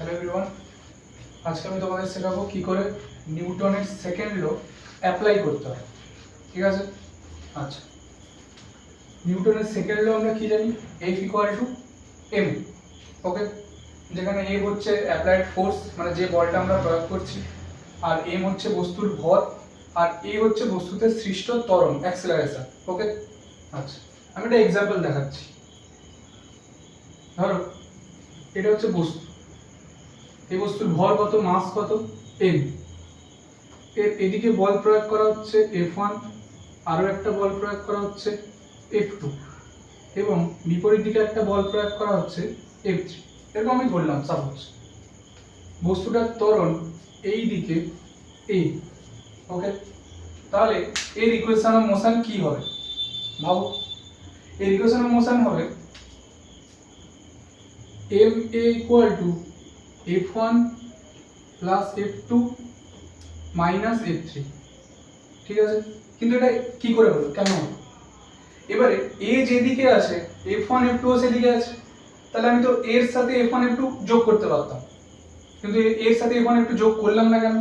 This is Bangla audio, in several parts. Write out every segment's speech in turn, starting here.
হ্যালো এভরিওয়ান, আজকে আমি তোমাদের শেখাবো কি করে নিউটনের সেকেন্ড ল অ্যাপ্লাই করতে হয়। ঠিক আছে? আচ্ছা, নিউটনের সেকেন্ড ল আমরা কি জানি? F = m। ওকে, যেখানে a হচ্ছে অ্যাপ্লাইড ফোর্স, মানে যে বলটা আমরা প্রয়োগ করছি, আর m হচ্ছে বস্তুর ভর, আর a হচ্ছে বস্তুতে সৃষ্ট ত্বরণ, অ্যাক্সেলারেশন। ওকে, আচ্ছা, আমি একটা এক্সাম্পল দেখাচ্ছি। ধরো এটা হচ্ছে বস্তু, এই বস্তুর ভর কত, মাস কত, m। এর এদিকে বল প্রয়োগ করা হচ্ছে F1, আরও একটা বল প্রয়োগ করা হচ্ছে F2, এবং বিপরীত দিকে একটা বল প্রয়োগ করা হচ্ছে F3। এরকম আমি ধরলাম সাপোজ বস্তুটার ত্বরণ এই দিকে a। ওকে, তাহলে এর ইকুয়েশন অফ মোশন কি হবে ভাবো। এর ইকুয়েশন অফ মোশন হবে ma = F1 + F2 - F3। ঠিক আছে, কিন্তু এটা কি করে হলো, কেন হলো? এবারে a যেদিকে আছে F1 F2 সেদিকে আছে, তাহলে আমি তো এর সাথে F1 F2 যোগ করতে পারতাম, কিন্তু এর সাথে F1 F2 যোগ করলাম না কেন?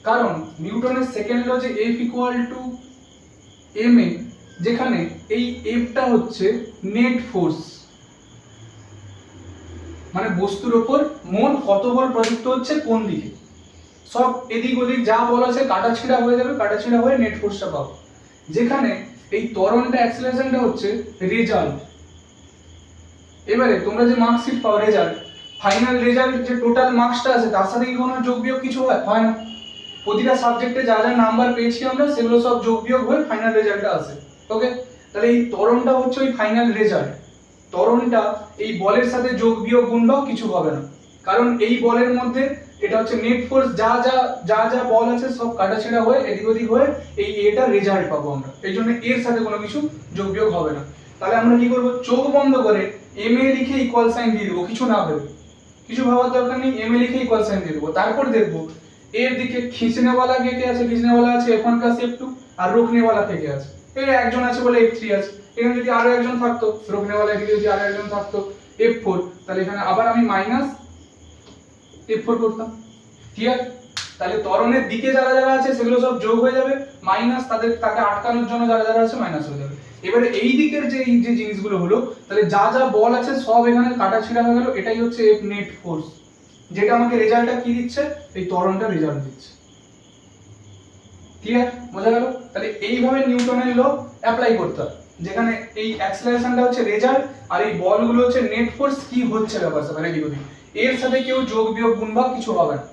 কারণ নিউটনের সেকেন্ড ল যে F = ma, যেখানে এই Fটা হচ্ছে নেট ফোর্স, মানে বস্তুর ওপর মোট কত বল প্রযুক্ত হচ্ছে কোন দিকে, সব এদিক ওদিক যা বল আছে কাটাছিড়া হয়ে যাবে, কাটাছিড়া হয়ে নেট ফোর্সটা পাবো। যেখানে এই ত্বরণটা, অ্যাক্সেলারেশনটা হচ্ছে রেজাল্ট। এবারে তোমরা যে মার্কশিট পাও, রেজাল্ট, ফাইনাল রেজাল্ট যে টোটাল মার্কসটা আছে তার সাথে কি কোনো যোগ বিয়োগ কিছু হয় না? প্রতিটা সাবজেক্টে যা যা নাম্বার পেয়েছি আমরা সেগুলো সব যোগ বিয়োগ হয়ে ফাইনাল রেজাল্টটা আসে। ওকে, তাহলে এই ত্বরণটা হচ্ছে ওই ফাইনাল রেজাল্ট। ত্বরণটা এই বলের সাথে যোগ বিয়োগ গুণভাগ কিছু হবে না, কারণ এই বলের মধ্যে এটা হচ্ছে নেট ফোর্স, যা যা যা যা বল আছে সব কাটাছেড়া হয়ে এদিক ওদিক হয়ে এই এটা রেজাল্ট পাবো আমরা। এই জন্য এর সাথে কোনো কিছু যোগ বিয়োগ হবে না। তাহলে আমরা কি করব, চোখ বন্ধ করে এম এ লিখে ইকুয়াল সাইন দিয়ে দেবো, কিছু না ভেবে, কিছু ভাবার দরকার নেই, এম এ লিখে ইকুয়াল সাইন দিয়ে দেবো। তারপর দেখবো এর দিকে খিঁচনেওয়ালা কে আছে, খিঁচনেওয়ালা আছে F1 + F2, আর রোকনেওয়ালা কে আছে, এই একজন আছে বলে F3 আছে। এখানে যদি আরো একজন থাকতো, রোকনেওয়ালা দিকে যদি আরো একজন থাকতো F4, তাহলে এখানে আবার আমি -F4 করতাম। ঠিক আছে, তাহলে ত্বরণের দিকে যারা যারা আছে সেগুলো সব যোগ হয়ে যাবে, মাইনাস তাকে আটকানোর জন্য যারা যারা আছে মাইনাস হয়ে যাবে। এবারে এই দিকের যে জিনিসগুলো হলো, তাহলে যা যা বল আছে সব এখানে কাটাছিড়া হয়ে গেল। এটাই হচ্ছে F নেট ফোর্স, যেটা আমাকে রেজাল্টটা কি দিচ্ছে, এই ত্বরণটা রেজাল্ট দিচ্ছে। ক্লিয়ার, বোঝা গেল? তাহলে এইভাবে নিউটনের ল অ্যাপ্লাই করতে হয়, যেখানে এই অ্যাক্সেলারেশনটা হচ্ছে রেজাল্ট আর এই বলগুলো হচ্ছে নেট ফোর্স, কি হচ্ছে ব্যাপার স্যাপার এদিক ওদিক। এর সাথে কেউ যোগ বিয়োগ গুণভাগ কিছু হবে না,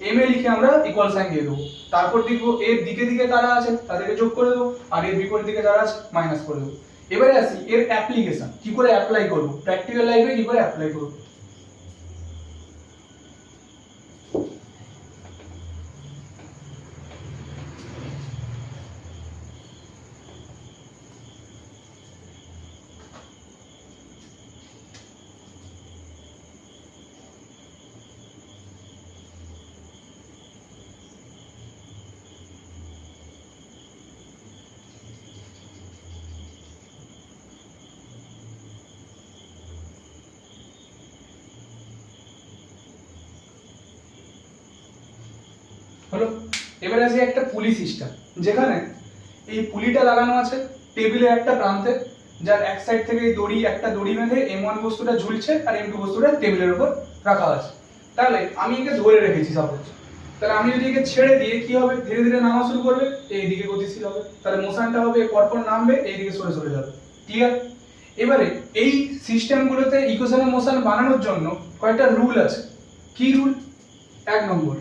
এম এ লিখে আমরা ইকুয়াল সাইন দিয়ে দেবো। তারপর দেখবো এর দিকে দিকে কারা আছে তাদেরকে যোগ করে দেবো, আর এর বিপরীত দিকে যারা আছে মাইনাস করে দেবো। এবারে আসি এর অ্যাপ্লিকেশন, কি করে অ্যাপ্লাই করব, প্র্যাকটিক্যাল লাইফে কি করে অ্যাপ্লাই করব। হলো, এবারে আসি একটা পুলি সিস্টেম, যেখানে এই পুলিটা লাগানো আছে টেবিলের একটা প্রান্তে, যার এক সাইড থেকে এই দড়ি, একটা দড়ি বেঁধে M1 বস্তুটা ঝুলছে আর M2 বস্তুটা টেবিলের উপর রাখা আছে। তাহলে আমি একে ধরে রেখেছি সাপোজ, তাহলে আমি যদি একে ছেড়ে দিয়ে কি হবে, ধীরে ধীরে নামা শুরু করবে, এই দিকে গতিশীল হবে, তাহলে মোশনটা হবে পরপর নামবে, এই দিকে সরে সরে যাবে। ক্লিয়ার? এবারে এই সিস্টেমগুলোতে ইকুয়েশন অফ মোশন বানানোর জন্য কয়েকটা রুল আছে। কি রুল? 1 নম্বর,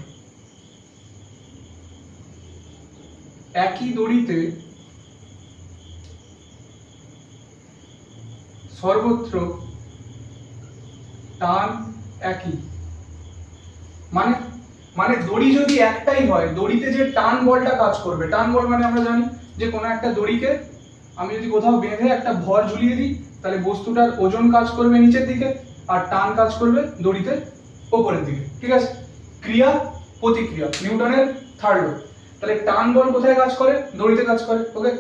একই দড়িতে সর্বত্র টান একই। মানে মানে দড়ি যদি একটাই হয়, দড়িতে যে টান বলটা কাজ করবে, টান বল মানে আমরা জানি যে কোনো একটা দড়িকে আমি যদি কোথাও বেঁধে একটা ভর ঝুলিয়ে দিই, তাহলে বস্তুটার ওজন কাজ করবে নিচের দিকে আর টান কাজ করবে দড়িতে উপরের দিকে। ঠিক আছে, ক্রিয়া প্রতিক্রিয়া, নিউটনের থার্ড ল। তাহলে টান বল কোথায় কাজ করে, দড়িতে কাজ করে। ওকে,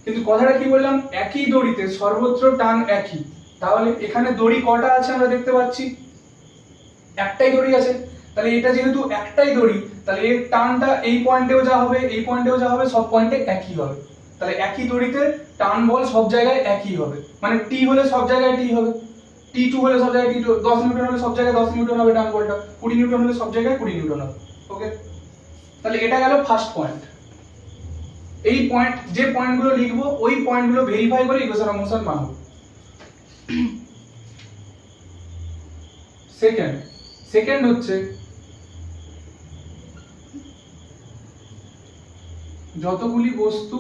কিন্তু কথাটা কি বললাম, একই দড়িতে সর্বত্র টান একই। তাহলে এখানে দড়ি কটা আছে আমরা দেখতে পাচ্ছি, একটাই দড়ি আছে, তাহলে এটা যেহেতু একটাই দড়ি, তাহলে এর টানটা এই পয়েন্টেও যা হবে, এই পয়েন্টেও যা হবে, সব পয়েন্টে একই হবে। তাহলে একই দড়িতে টান বল সব জায়গায় একই হবে, মানে টি হলে সব জায়গায় টি হবে, টি2 হলে সব জায়গায় টি2, 10 নিউটন হলে সব জায়গায় 10 নিউটন হবে টান বলটা, 20 নিউটন হলে সব জায়গায় 20 নিউটন হবে। ওকে, তাহলে এটা গেল ফার্স্ট পয়েন্ট। এই পয়েন্ট, যে পয়েন্টগুলো লিখবো ওই পয়েন্টগুলো ভেরিফাই করে ইকুয়েশন অফ মোশন বানাবো। সেকেন্ড হচ্ছে যতগুলি বস্তু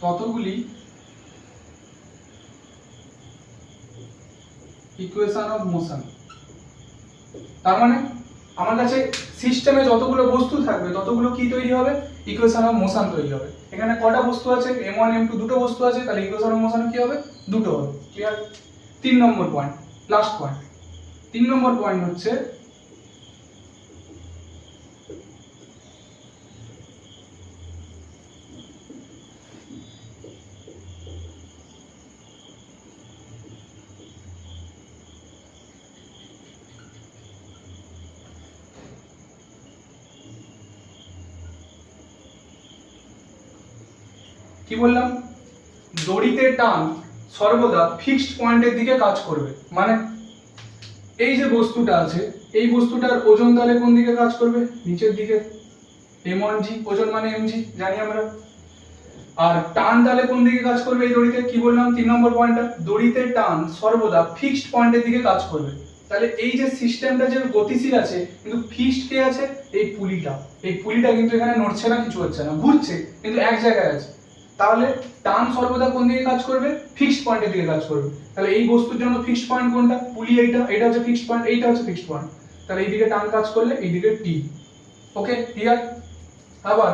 ততগুলি ইকুয়েশন অফ মোশন। তার মানে আমার কাছে সিস্টেমে যতগুলো বস্তু থাকবে ততগুলো কি তৈরি হবে, ইকুয়েশন অফ মোশন তৈরি হবে। এখানে কটা বস্তু আছে, m1 m2 দুটো বস্তু আছে, তাহলে ইকুয়েশন অফ মোশন কি হবে, দুটো হবে। ক্লিয়ার? 3 নম্বর পয়েন্ট, লাস্ট পয়েন্ট। 3 নম্বর পয়েন্ট হচ্ছে কি বললাম, দড়িতে টান সর্বদা ফিক্সড পয়েন্টের দিকে কাজ করবে। মানে এই যে বস্তুটা আছে, এই বস্তুটার ওজন তাহলে কোন দিকে কাজ করবে, নিচের দিকে, m1g, ওজন মানে mg জানি আমরা। আর টান তাহলে কোন দিকে কাজ করবে এই দড়িতে, কি বললাম 3 নম্বর পয়েন্টটা, দড়িতে টান সর্বদা ফিক্সড পয়েন্টের দিকে কাজ করবে। তাহলে এই যে সিস্টেমটা যে গতিশীল আছে কিন্তু ফিক্সড কে আছে, এই পুলিটা। এই পুলিটা কিন্তু এখানে নড়ছে না, কিছু হচ্ছে না, ঘুরছে কিন্তু এক জায়গায় আছে। তাহলে টান সর্বদা কোন দিকে কাজ করবে, ফিক্সড পয়েন্টের দিকে কাজ করবে। তাহলে এই বস্তুর জন্য ফিক্সড পয়েন্ট কোনটা, পুলি এইটা, এটা হচ্ছে ফিক্সড পয়েন্ট, এইটা হচ্ছে ফিক্সড পয়েন্ট। তাহলে এইদিকে টান কাজ করলে এইদিকে টি। ওকে, ক্লিয়ার? আবার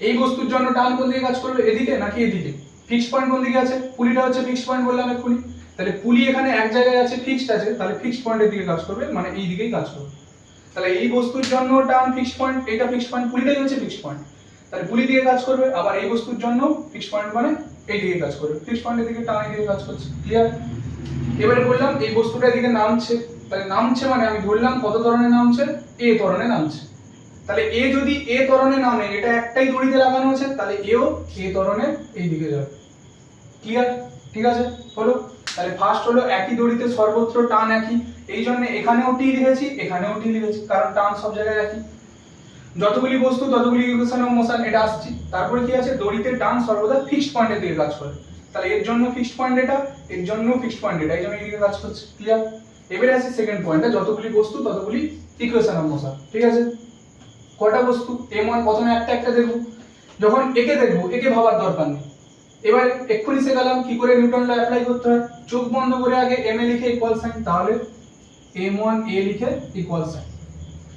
এই বস্তুর জন্য টান কোন দিকে কাজ করবে, এদিকে নাকি এদিকে, ফিক্সড পয়েন্ট কোন দিকে আছে, পুলিটা হচ্ছে ফিক্সড পয়েন্ট বললাম এক্ষুনি। তাহলে পুলি এখানে এক জায়গায় আছে, ফিক্সড আছে, তাহলে ফিক্সড পয়েন্টের দিকে কাজ করবে, মানে এই দিকেই কাজ করবে। তাহলে এই বস্তুর জন্য টান ফিক্সড পয়েন্ট, এটা ফিক্সড পয়েন্ট, পুলিটাই হচ্ছে ফিক্সড পয়েন্ট, তাহলে পুলি দিকে কাজ করবে। আবার এই বস্তুর জন্য ফিক্সড পয়েন্ট মানে এই দিকে কাজ করবে, ফিক্সড পয়েন্টের দিকে টান এই দিকে কাজ করছে। ক্লিয়ার? এবারে বললাম এই বস্তুটা এদিকে নামছে, তাহলে নামছে মানে আমি ধরলাম কত ধরনের নামছে, এ ধরনের নামছে। তাহলে এ যদি এ ত্বরণে নামে, এটা একটাই দড়িতে লাগানো আছে, তাহলে এও এ ত্বরণে এই দিকে যাবে। ক্লিয়ার? ঠিক আছে, হলো। তাহলে ফার্স্ট হলো একই দড়িতে সর্বত্র টান একই, এই জন্য এখানেও টি লিখেছি, এখানেও টি লিখেছি, কারণ টান সব জায়গায় একই। যতগুলি বস্তু ততগুলি ইকুয়েশন অফ মোশন, এটা আসছে। তারপরে কি আছে, দড়িতে টান সর্বদা ফিক্সড পয়েন্টের দিকে কাজ করে, তাহলে এর জন্য ফিক্সড পয়েন্ট এটা, এর জন্য ফিক্সড পয়েন্ট এটা, এই জন্য এইদিকে কাজ করছে। ক্লিয়ার? এবারে আছে সেকেন্ড পয়েন্টে, যতগুলি বস্তু ততগুলি ইকুয়েশন অফ মোশন। ঠিক আছে, কটা বস্তু, m1 প্রথমে একটা একটা দেখব, যখন একে দেখব একে ভাবার দরকার নেই। এবার এক্ষুনি শেখালাম কি করে নিউটন ল অ্যাপ্লাই করতে হয়। চোখ বন্ধ করে আগে m এ লিখে ইকুয়াল সাইন, তাহলে m1 a লিখে ইকুয়াল সাইন,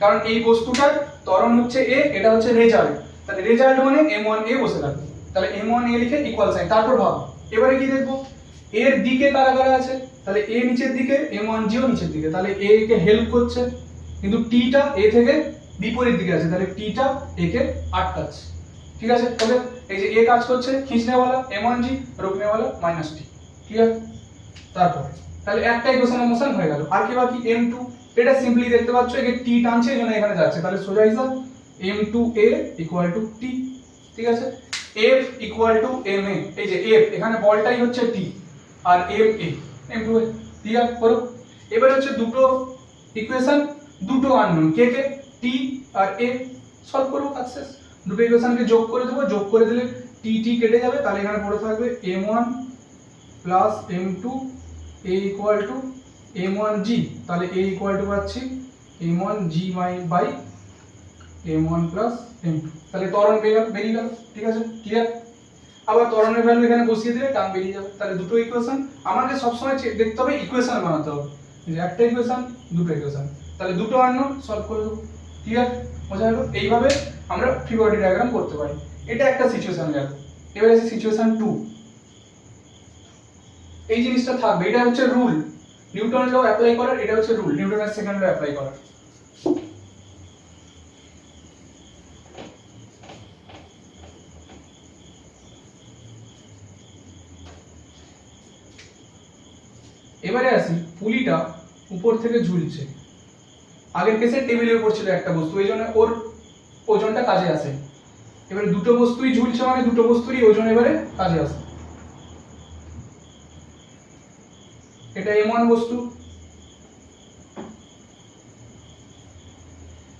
কারণ এই বস্তুটার ত্বরণ হচ্ছে a, এটা হচ্ছে রেজাল্ট, তাহলে রেজাল্ট মানে m1 a বসে থাকবে, তাহলে m1 a লিখে ইকুয়াল সাইন। তারপর ভাব, এবারে কি দেখব, এর দিকে কারা কারা আছে, তাহলে a নিচের দিকে, m1 g ও নিচের দিকে, তাহলে a কে হেল্প করছে, কিন্তু t টা a থেকে বিপরীত দিকে আছে, তাহলে t টা a কে আটকাচ্ছে। ঠিক আছে, তাহলে এই যে a কাজ করছে खींचने वाला m1g, रोकने वाला -t। ক্লিয়ার? তারপর তাহলে একটা ইকুয়েশন অফ মোশন হয়ে গেল। আর কি বাকি, m2, এটা সিম্পলি দেখতে পাচ্ছ একে t টানছে এজন্য এখানে যাচ্ছে, তাহলে সোজা হিসাব m2a = t। ঠিক আছে, f = ma, এই যে f এখানে বলটাই হচ্ছে t আর ma m2a। ক্লিয়ার করো? এবারে হচ্ছে দুটো ইকুয়েশন, দুটো আননোন, কে কে, t আর a, সলভ করব, কাজ শেষ। দুটো ইকুয়েশনকে যোগ করে দেব, যোগ করে দিলে t t কেটে যাবে, তাহলে এখানে পড়ে থাকবে m1 plus m2 a = m1g, তাহলে a = পাচ্ছি m1g by m1 plus m2, তাহলে ত্বরণ বেরিয়ে গেল। ঠিক আছে, ক্লিয়ার? আবার ত্বরণের ভ্যালু এখানে বসিয়ে দিলে টান বেরিয়ে যাবে। তাহলে দুটো ইকুয়েশন আমাদের সবসময় দেখতে হবে, ইকুয়েশন বানাতে হবে, যে একটা ইকুয়েশন দুটো ইকুয়েশন, তাহলে দুটো আননোন সলভ করে দেবো। ক্লিয়ার? বোঝা গেল? এইভাবে আমরা ফ্রি বডি ডায়াগ্রাম করতে পারি। এটা একটা সিচুয়েশন গেল। এবার আছে সিচুয়েশন 2। এই জিনিসটা থাকবে, এটা হচ্ছে রুল, নিউটন ল অ্যাপ্লাই করার, এটা হচ্ছে রুল, নিউটনের সেকেন্ড ল অ্যাপ্লাই করার। এবারে আসি পুলিটা উপর থেকে ঝুলছে, আগের কেসে টেবিলের উপর ছিল একটা বস্তু, এই জন্য ওর ওজনটা কাজে আসে। এবারে দুটো বস্তুই ঝুলছে মানে দুটো বস্তুরই ওজন এবারে কাজে আসে। এটা M1 বস্তু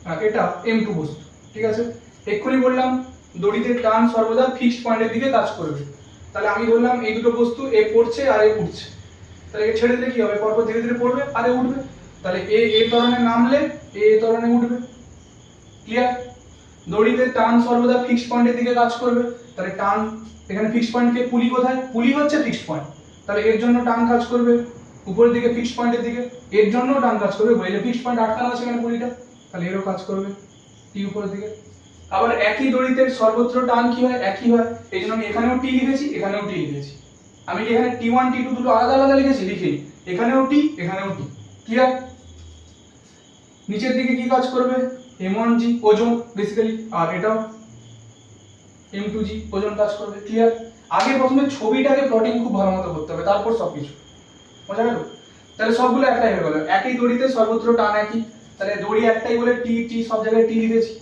আর এটা M2 বস্তু, ঠিক আছে। এক্ষুনি বললাম দড়িতে টান সর্বদা ফিক্সড পয়েন্টের দিকে কাজ করবে। তাহলে আমি বললাম এই দুটো বস্তু এ পড়ছে আর এ উঠছে, তাহলে একে ছেড়ে দিলে কি হবে, পরপর ধীরে ধীরে পড়বে আর এ উঠবে। তাহলে এ ত্বরণে নামলে এ ত্বরণে উঠবে। ক্লিয়ার? দড়িতে টান সর্বদা ফিক্সড পয়েন্টের দিকে কাজ করবে, তাহলে টান এখানে ফিক্সড পয়েন্টকে পুলি কোথায়, পুলি হচ্ছে ফিক্সড পয়েন্ট, তাহলে এর জন্য টান কাজ করবে উপরের দিকে ফিক্সড পয়েন্টের দিকে, এর জন্য টান কাজ করবে, বলে ফিক্সড পয়েন্ট আটকানো আছে এখানে পুলিটা, তাহলে এরও কাজ করবে টি উপরের দিকে। আবার একই দড়িতে সর্বত্র টান কি হয়, একই হয়, এই জন্য আমি এখানেও টি লিখেছি এখানেও টি লিখেছি। আমি কি এখানে T1 T2 দুটো আলাদা আলাদা লিখেছি, লিখিনি, এখানেও টি এখানেও টি। ক্লিয়ার? নিচের দিকে কি কাজ করবে, M1G ওজন বেসিক্যালি, আর এটাও M2G ওজন কাজ করবে। ক্লিয়ার? আগে প্রথমে ছবিটাকে প্লটিং খুব ভালো মতো করতে হবে, তারপর সবকিছু বোঝা গেল। তাহলে সবগুলো একটাই হয়ে গেল, একই দড়িতে সর্বত্র টান একই, তাহলে দড়ি একটাই বলে টি টি সব জায়গায় টি লিখেছি।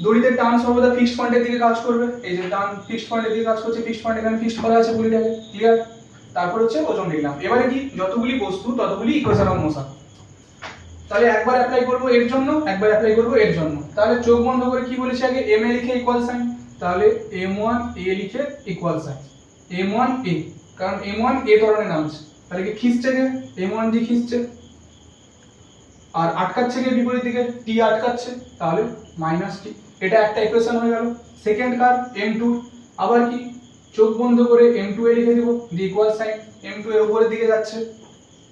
দড়িতে টান সর্বদা ফিক্সড পয়েন্টের দিকে কাজ করবে, এই যে টান ফিক্সড পয়েন্টের দিকে কাজ করছে, ফিক্সড পয়েন্ট এখানে ফিক্সড করা আছে পুলিটাকে। ক্লিয়ার? তারপর হচ্ছে ওজন লিখলাম। এবারে কি, যতগুলি বস্তু ততগুলি ইকুয়েশন অফ মোশন। তাহলে একবার অ্যাপ্লাই করব এর জন্য, একবার অ্যাপ্লাই করব এর জন্য। তাহলে চোখ বন্ধ করে কি বলেছি আগে, m a লিখে ইকুয়াল সাইন, তাহলে m1 a লিখে ইকুয়াল সাইন m1 a, কারণ m1 a ধরনে নামছে, তাহলে কি খিঁচছে কে, m1g খিঁচছে, আর আটকাচ্ছে কে বিপরীত দিকে, t আটকাচ্ছে, তাহলে মাইনাস টি। এটা একটা ইকুয়েশন হয়ে গেল। সেকেন্ড কার m2, আবার কি চোখ বন্ধ করে m2 a লিখে দেব, দি ইকুয়াল সাইন m2 এর উপরের দিকে যাচ্ছে,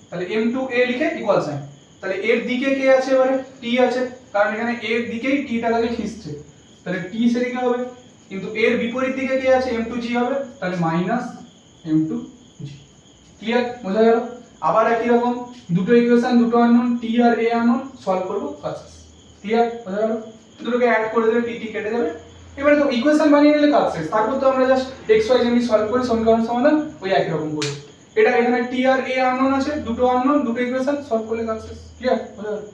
তাহলে m2 a লিখে ইকুয়াল সাইন। তাহলে এর দিকে কে আছে, এবারে টি আছে, কারণ এখানে এর দিকেই টি টাকে খিঁচছে, তাহলে টি সেদিকে হবে, কিন্তু এর বিপরীত দিকে কে আছে, m2g হবে, তাহলে মাইনাস m2g। ক্লিয়ার? বোঝা গেল? আবার একই রকম দুটো ইকুয়েশন, দুটো আননোন টি আর এ আননোন, সলভ করব কাজ। ক্লিয়ার? বোঝা গেল? দুটোকে অ্যাড করে দিলে টি টি কেটে যাবে। এবারে তো ইকুয়েশন বানিয়ে নিলে কাজ শেষ, তারপর তো আমরা জাস্ট x y যেমনি সলভ করি সমীকরণ সমাধান, ওই একই রকম করি। এটা এখানে টি আর এ আননোন আছে, দুটো আননোন, দুটো ইকুয়েশন সলভ করলে কাজ শেষ। ক্লিয়ার? বোঝা গেল?